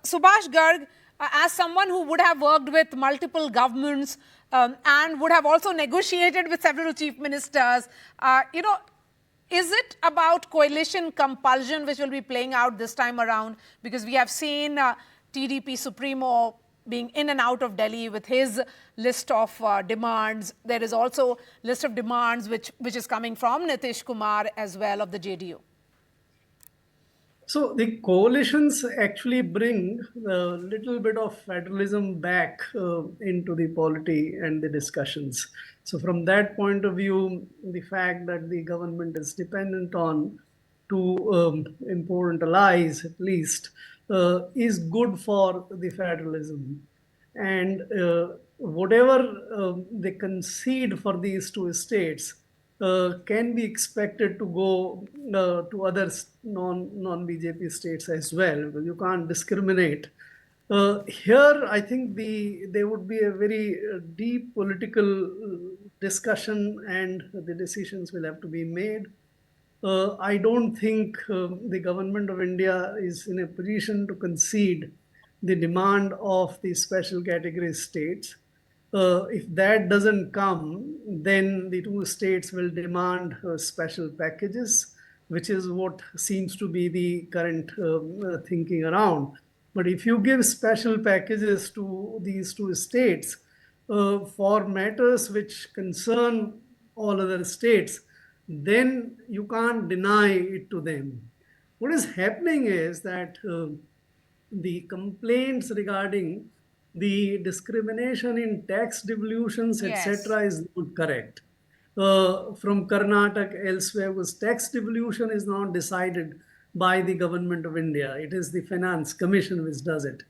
Subhash Garg, as someone who would have worked with multiple governments and would have also negotiated with several chief ministers, is it about coalition compulsion which will be playing out this time around? Because we have seen TDP Supremo being in and out of Delhi with his list of demands. There is also a list of demands which is coming from Nitish Kumar as well of the JDU. So the coalitions actually bring a little bit of federalism back into the polity and the discussions. So from that point of view, the fact that the government is dependent on two important allies, at least, is good for the federalism. And whatever they concede for these two states can be expected to go to other non-BJP states as well, because you can't discriminate. Here, I think there would be a very deep political discussion, and the decisions will have to be made. I don't think the government of India is in a position to concede the demand of the special category states. If that doesn't come, then the two states will demand special packages, which is what seems to be the current thinking around. But if you give special packages to these two states for matters which concern all other states, then you can't deny it to them. What is happening is that the complaints regarding the discrimination in tax devolutions, etc., is not correct. From Karnataka elsewhere, was tax devolution is not decided by the government of India. It is the Finance Commission which does it.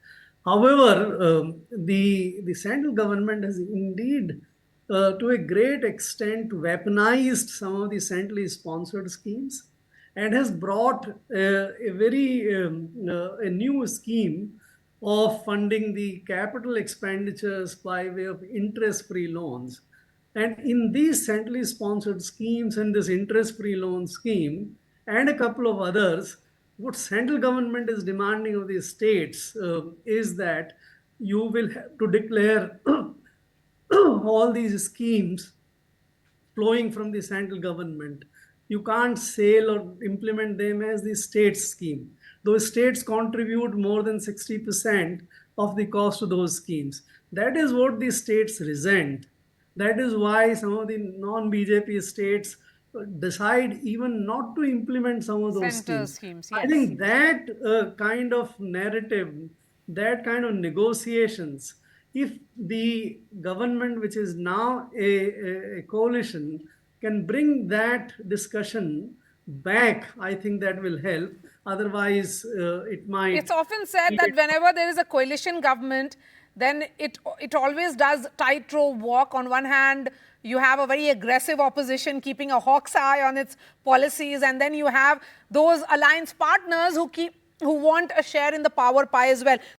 However, the central government has indeed, to a great extent, weaponized some of the centrally sponsored schemes and has brought a new scheme of funding the capital expenditures by way of interest-free loans. And in these centrally sponsored schemes and this interest-free loan scheme and a couple of others, what central government is demanding of the states is that you will have to declare all these schemes flowing from the central government. You can't sell or implement them as the state scheme. Those states contribute more than 60% of the cost of those schemes. That is what the states resent. That is why some of the non-BJP states decide even not to implement some of those schemes. Yes. I think that kind of narrative, that kind of negotiations, if the government, which is now a coalition, can bring that discussion back, I think that will help. Otherwise, it might... It's often said that whenever there is a coalition government, then it always does tightrope walk. On one hand, you have a very aggressive opposition keeping a hawk's eye on its policies, and then you have those alliance partners who want a share in the power pie as well.